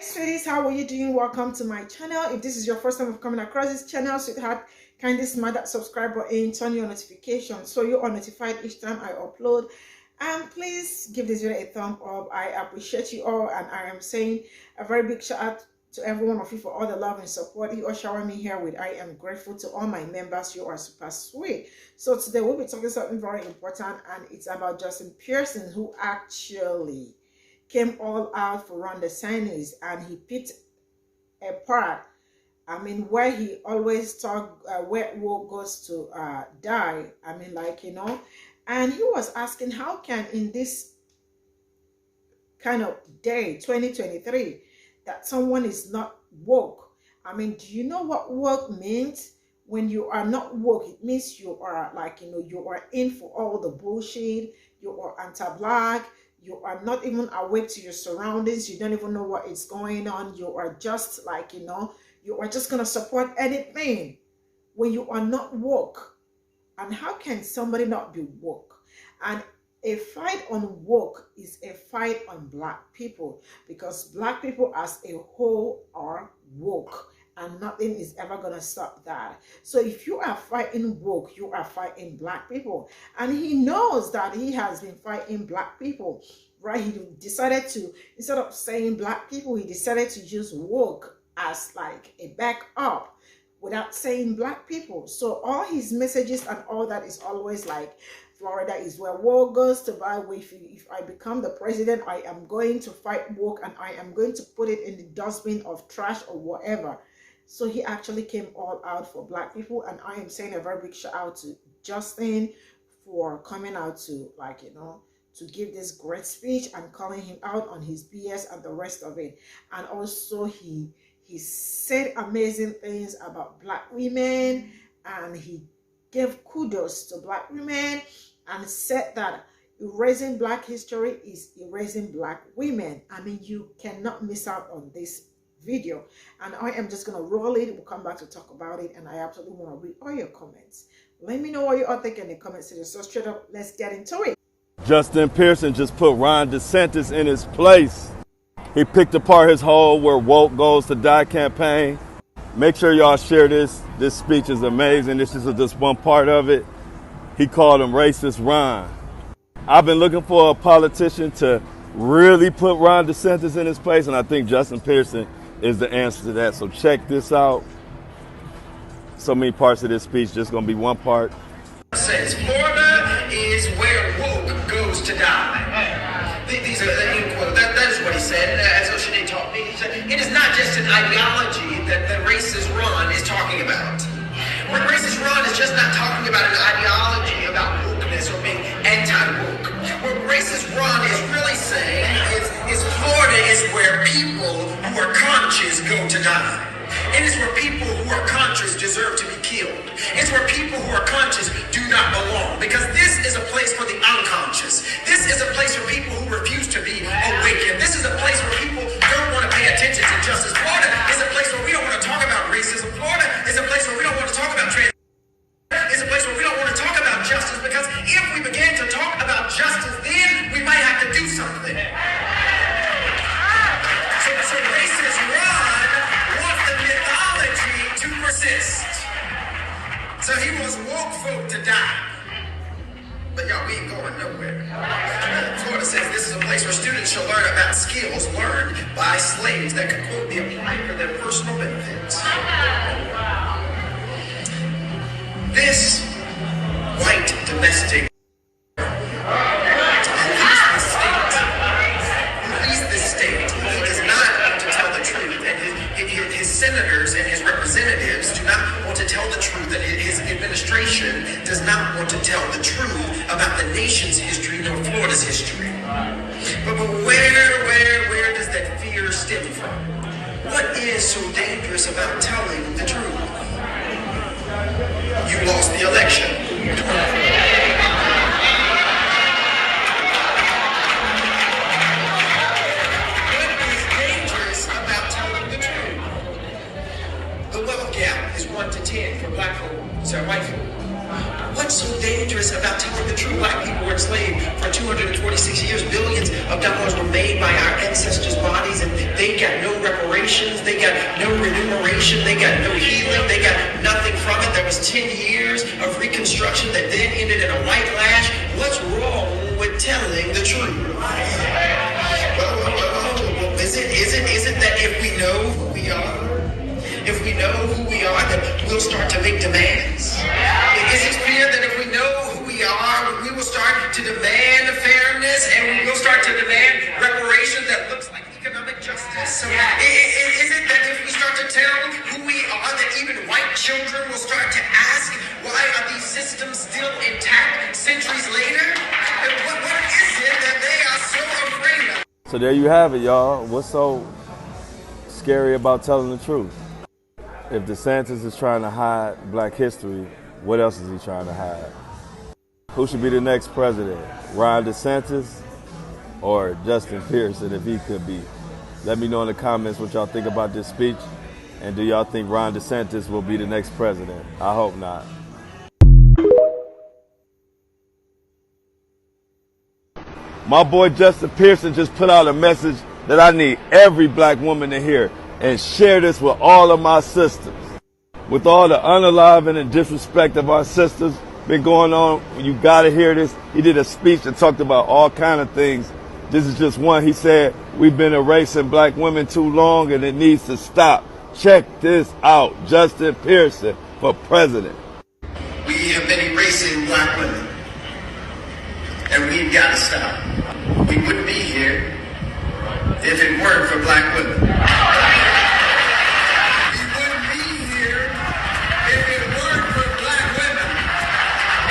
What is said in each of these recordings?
Sweeties, how are you doing? Welcome to my channel. If this is your first time of coming across this channel, sweetheart, kindly smash that subscribe button, turn your notifications so you are notified each time I upload, and please give this video a thumb up. I appreciate you all, and I am saying a very big shout out to every one of you for all the love and support you all shower me here with. I am grateful to all my members. You are super sweet. So today we'll be talking something very important, and it's about Justin Pearson, who actually came all out for Ron DeSantis, and he picked a part, where he always talk where war goes to die. And he was asking, how can in this kind of day, 2023, that someone is not woke? Do you know what woke means? When you are not woke, it means you are you are in for all the bullshit, you are anti-black, you are not even awake to your surroundings, you don't even know what is going on, you are just you are just gonna support anything when you are not woke. And how can somebody not be woke? And a fight on woke is a fight on black people, because black people as a whole are woke, and nothing is ever gonna stop that. So if you are fighting woke, you are fighting black people, and he knows that he has been fighting black people, right? He decided to, instead of saying black people, he decided to use woke as like a backup without saying black people. So all his messages and all that is always like, Florida is where war goes to die. If I become the president, I am going to fight woke, and I am going to put it in the dustbin of trash or whatever. So he actually came all out for black people, and I am saying a very big shout out to Justin for coming out to to give this great speech and calling him out on his BS and the rest of it. And also he said amazing things about black women, and he gave kudos to black women, and said that erasing black history is erasing black women. You cannot miss out on this video, and I am just gonna roll it. We'll come back to talk about it, and I absolutely want to read all your comments. Let me know what you all think in the comment section. So straight up, let's get into it. Justin Pearson just put Ron DeSantis in his place. He picked apart his whole "Where Woke Goes to Die" campaign. Make sure y'all share this. This speech is amazing. This is just one part of it. He called him racist Ron. I've been looking for a politician to really put Ron DeSantis in his place, and I think Justin Pearson is the answer to that. So check this out. So many parts of this speech, just gonna be one part. Says Florida is where woke goes to die. These are the end quote. That is what he said. As O'Shea taught me, he said, it is not just an ideology that the racist Ron is talking about. When racist Ron is just not talking about an ideology about wokeness or being anti-woke. What racist Ron is really saying is Florida is where people who are conscious go to die. It is where people who are conscious deserve to be killed. It's where people who are conscious do not belong. Because this is a place for the unconscious. This is a place for people who refuse to be awakened. This is a place where people don't want to pay attention to justice. Florida is a place where we don't want to talk about racism. Florida is a place where we don't want to talk about trans. It's a place where we don't want to talk about justice, because if we begin to talk about justice, then we might have to do something. So racist Ron wants the mythology to persist. So he wants woke folk to die. But y'all, we ain't going nowhere. Florida says this is a place where students shall learn about skills learned by slaves that can, quote, be applied for their personal benefits. This white domestic leads the state. He does not want to tell the truth, and his senators and his representatives do not want to tell the truth, and his administration does not want to tell the truth about the nation's history nor Florida's history. But where does that fear stem from? What is so dangerous about telling the truth? You lost the election. What is dangerous about telling the truth? The wealth gap is 1 to 10 for black folk, so white folk. What's so dangerous dangerous about telling the truth. Black people were enslaved for 246 years. Billions of dollars were made by our ancestors' bodies, and they got no reparations, they got no remuneration, they got no healing, they got nothing from it. There was 10 years of Reconstruction that then ended in a white lash. What's wrong with telling the truth? Is it that if we know who we are, that we'll start to make demands? Is it fear that if we know who we are, we will start to demand fairness and we will start to demand reparation that looks like economic justice? So is it that if we start to tell who we are, that even white children will start to ask, why are these systems still intact centuries later? And what is it that they are so afraid of? So there you have it, y'all. What's so scary about telling the truth? If DeSantis is trying to hide black history, what else is he trying to hide? Who should be the next president? Ron DeSantis or Justin Pearson, if he could be? Let me know in the comments what y'all think about this speech. And do y'all think Ron DeSantis will be the next president? I hope not. My boy Justin Pearson just put out a message that I need every black woman to hear and share this with all of my sisters. With all the unaliving and disrespect of our sisters been going on, you gotta hear this. He did a speech that talked about all kind of things. This is just one. He said, we've been erasing black women too long and it needs to stop. Check this out. Justin Pearson for president. We have been erasing black women, and we've got to stop. We wouldn't be here if it weren't for black women. We wouldn't be here if it weren't for black women.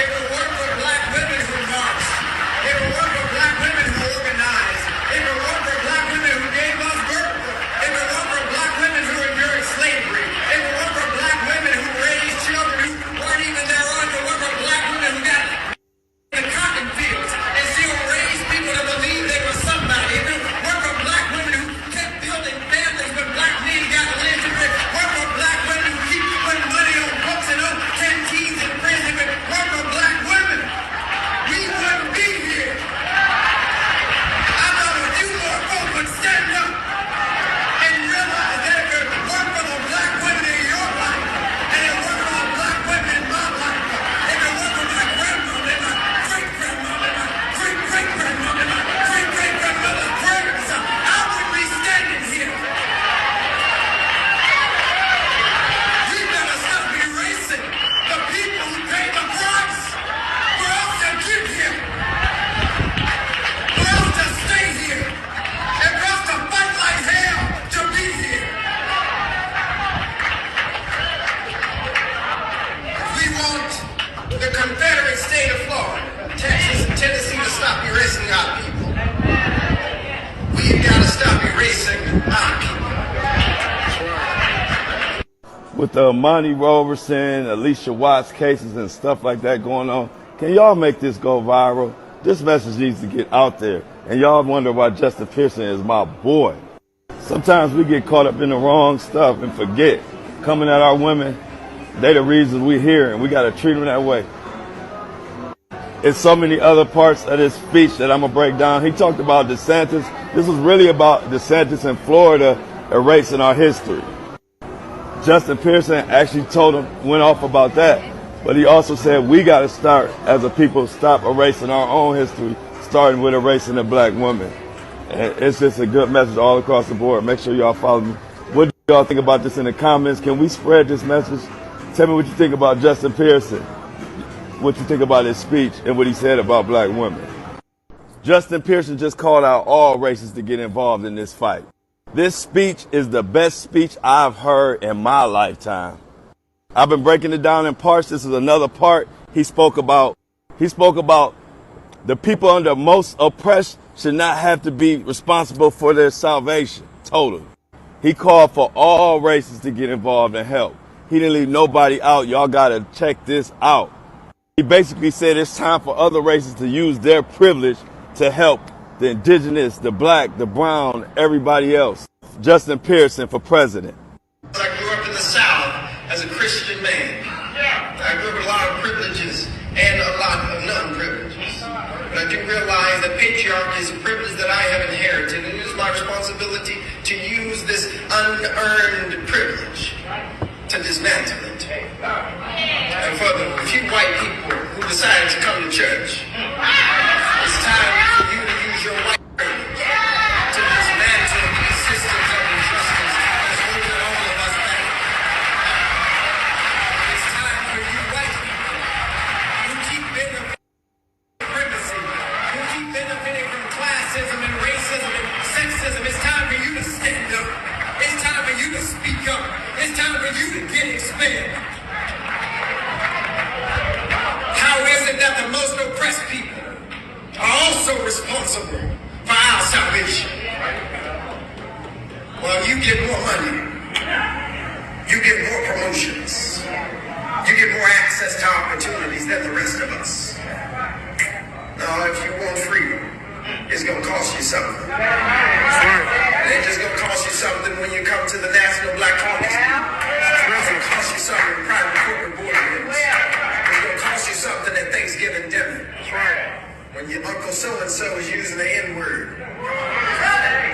If it weren't for black women who marched. If it weren't for black women who organized. If it weren't for black women who gave us birth. If it weren't for black women who endured slavery. If it weren't for black women who raised children who weren't even their own. If it weren't for black women who got the cotton fields and still raised people to believe they were somebody. If it weren't for black women who kept building families when black men got lynched. If it weren't for black women who keep putting money on books and on canteens in prison. If it weren't for black women, we wouldn't be here. I thought a few more folks would stand up and realize that if it weren't for the black women in your life, and it weren't for the black women in my life, if it weren't for my grandmother and my great-grandmother and my great-great-grandmother and my great-great-grandmother's prayers, I wouldn't be standing here. We better stop erasing the people who paid the price for us to get here, for us to stay here, and for us to fight like hell to be here. We want the Confederate state of Florida, Texas, and Tennessee to stop erasing our people. We've got to stop erasing our people. With the Monty Roberson, Alicia Watts cases and stuff like that going on, can y'all make this go viral? This message needs to get out there. And y'all wonder why Justin Pearson is my boy. Sometimes we get caught up in the wrong stuff and forget. Coming at our women, they the reason we're here, and we got to treat them that way. It's so many other parts of this speech that I'm going to break down. He talked about DeSantis. This was really about DeSantis in Florida erasing our history. Justin Pearson actually went off about that. But he also said we got to start, as a people, stop erasing our own history, starting with erasing the black woman. And it's just a good message all across the board. Make sure y'all follow me. What do y'all think about this in the comments? Can we spread this message? Tell me what you think about Justin Pearson, what you think about his speech and what he said about black women. Justin Pearson just called out all races to get involved in this fight. This speech is the best speech I've heard in my lifetime. I've been breaking it down in parts. This is another part. He spoke about the people under most oppressed should not have to be responsible for their salvation. Totally. He called for all races to get involved and help. He didn't leave nobody out. Y'all got to check this out. He basically said it's time for other races to use their privilege to help the indigenous, the black, the brown, everybody else. Justin Pearson for president. I grew up in the South as a Christian man. I grew up with a lot of privileges and a lot patriarch is a privilege that I have inherited, and it is my responsibility to use this unearned privilege to dismantle it. And for the few white people who decided to come to church, it's time for you to use your white privilege to dismantle these systems of injustice that's holding all of us back. It's time for you white people who keep benefiting from supremacy, who keep benefiting from classism and racism and sexism. It's time for you to stand up. It's time for you to speak up. It's time for you to get expelled. How is it that the most oppressed people are also responsible for our salvation? Well, you get more money. You get more promotions. You get more access to opportunities than the rest of us. Now, if you want freedom, it's going to cost you something. It ain't just going to cost you something when you come to the National Black Caucus. It's going to cost you something in private corporate boardrooms. It's going to cost you something at Thanksgiving dinner. When your Uncle so-and-so is using the N-word.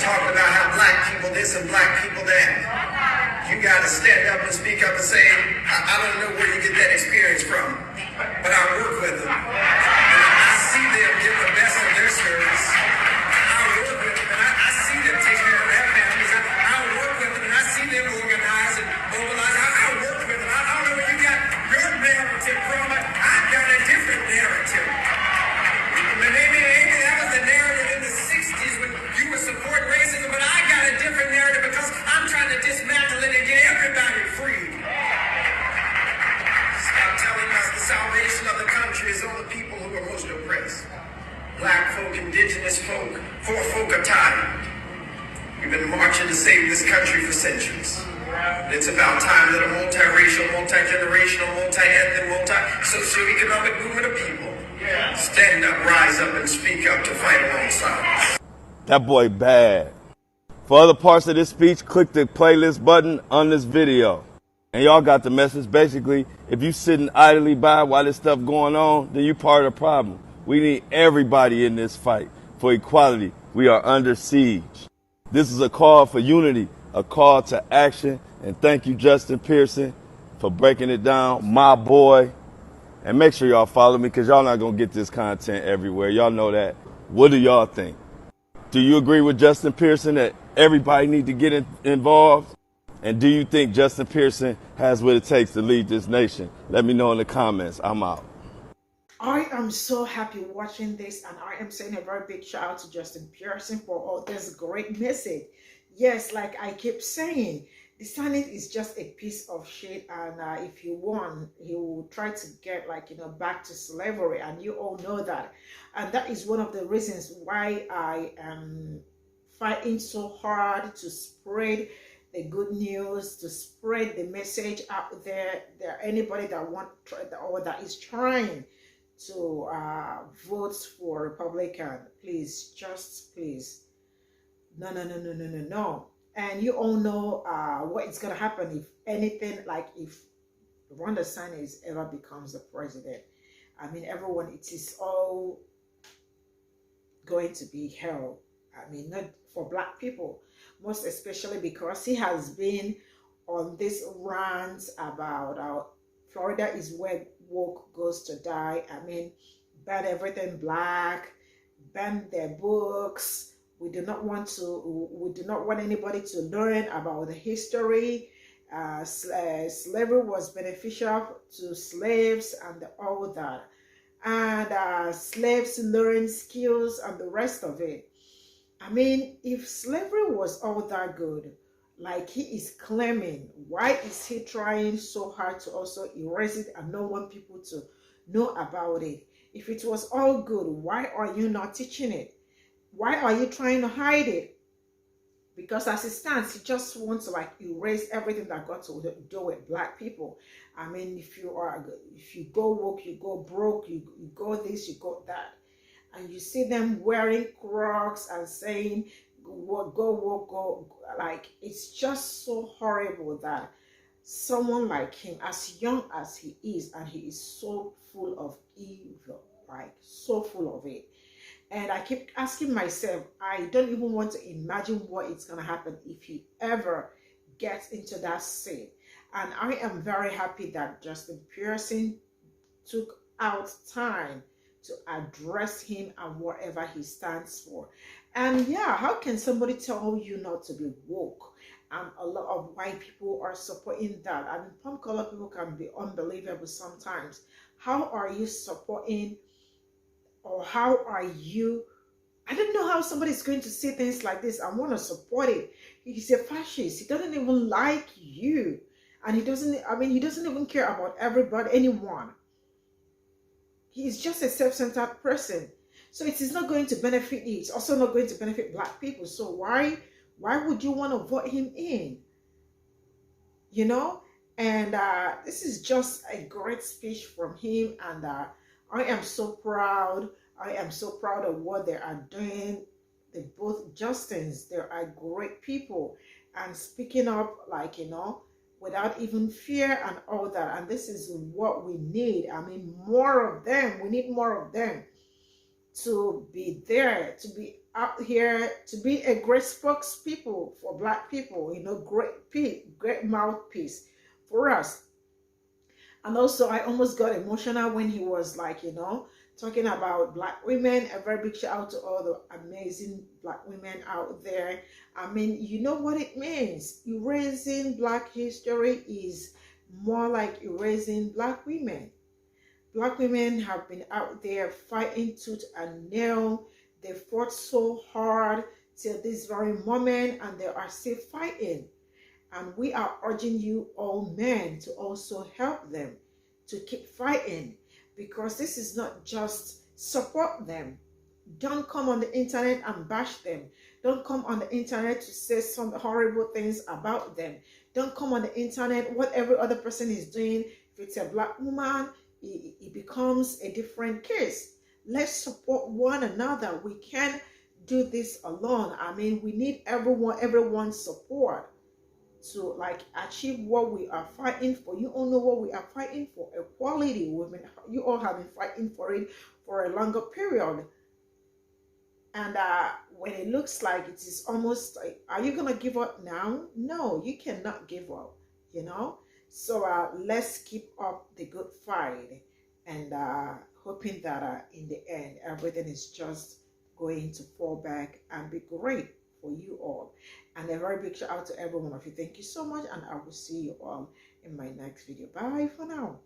Talking about how black people this and black people that. You got to stand up and speak up and say, I don't know where you get that experience from, but I work with them. I see them give the best of their service. I work with them, and I see them take care of their families. I work with them, and I see them organize and mobilize. I work with them. I don't know where you got your narrative from, but I've got a different narrative. Maybe that was the narrative in the 60s when you were supporting racism, but I got a different narrative because I'm trying to dismantle it and get everybody free. Stop telling us the salvation of the country is on the people who are most oppressed. Black folk, indigenous folk, poor folk are tired. We've been marching to save this country for centuries. It's about time that a multiracial, multi-generational, multi-ethnic, multi-socioeconomic movement of people stand up, rise up, and speak up to fight alongside us. That boy bad. For other parts of this speech, click the playlist button on this video. And y'all got the message. Basically, if you sitting idly by while this stuff going on, then you part of the problem. We need everybody in this fight for equality. We are under siege. This is a call for unity, a call to action. And thank you, Justin Pearson, for breaking it down. My boy. And make sure y'all follow me because y'all not going to get this content everywhere. Y'all know that. What do y'all think? Do you agree with Justin Pearson that everybody need to get involved? And do you think Justin Pearson has what it takes to lead this nation? Let me know in the comments. I'm out. I am so happy watching this, and I am saying a very big shout out to Justin Pearson for all this great message. Yes, like I keep saying, DeSantis is just a piece of shit, and if he won, he will try to get back to slavery, and you all know that. And that is one of the reasons why I am fighting so hard to spread the good news, to spread the message out there. Anybody that or that is trying to vote for Republican, please, just please, no. And you all know what is going to happen if anything, if Ron DeSantis ever becomes the president. I mean, everyone, it is all going to be hell. I mean, not for black people, most especially because he has been on this rant about Florida is where woke goes to die. I mean, ban everything black, ban their books. We do not want anybody to learn about the history. Slavery was beneficial to slaves and all that. And slaves learn skills and the rest of it. I mean, if slavery was all that good, like he is claiming, why is he trying so hard to also erase it and not want people to know about it? If it was all good, why are you not teaching it? Why are you trying to hide it? Because as it stands, he just wants to erase everything that got to do with black people. I mean, if you go woke, you go broke, you go this, you go that. And you see them wearing Crocs and saying, go woke, go. It's just so horrible that someone like him, as young as he is, and he is so full of evil, so full of it. And I keep asking myself, I don't even want to imagine what it's going to happen if he ever gets into that seat. And I am very happy that Justin Pearson took out time to address him and whatever he stands for. And yeah, how can somebody tell you not to be woke? And a lot of white people are supporting that. I mean, palm color people can be unbelievable sometimes. How are you supporting, or how are you? I don't know how somebody's going to say things like this. I want to support it. He's a fascist. He doesn't even like you. And he doesn't, I mean, he doesn't even care about everybody, anyone. He's just a self-centered person. So it is not going to benefit you. It's also not going to benefit black people. So why would you want to vote him in? You know? And this is just a great speech from him. And I am so proud. I am so proud of what they are doing. They both Justins. They are great people. And speaking up, like, you know, without even fear and all that. And this is what we need. I mean, more of them. We need more of them to be there, to be out here, to be a great spokespeople for black people, you know, great mouthpiece for us. And also, I almost got emotional when he was like, you know, talking about black women. A very big shout out to all the amazing black women out there. I mean, you know what it means. Erasing black history is more like erasing black women. Black women have been out there fighting tooth and nail. They fought so hard till this very moment, and they are still fighting. And we are urging you all men to also help them to keep fighting, because this is not just support them. Don't come on the internet and bash them. Don't come on the internet to say some horrible things about them. Don't come on the internet, what every other person is doing. If it's a black woman, it becomes a different case. Let's support one another. We can't do this alone. I mean, we need everyone's support to like achieve what we are fighting for. You all know what we are fighting for: equality. You all have been fighting for it for a longer period. And when it looks like it is almost like, are you gonna give up now? No, you cannot give up, you know. So let's keep up the good fight, and hoping that in the end everything is just going to fall back and be great for you all. And a very big shout out to every one of you. Thank you so much, and I will see you all in my next video. Bye for now.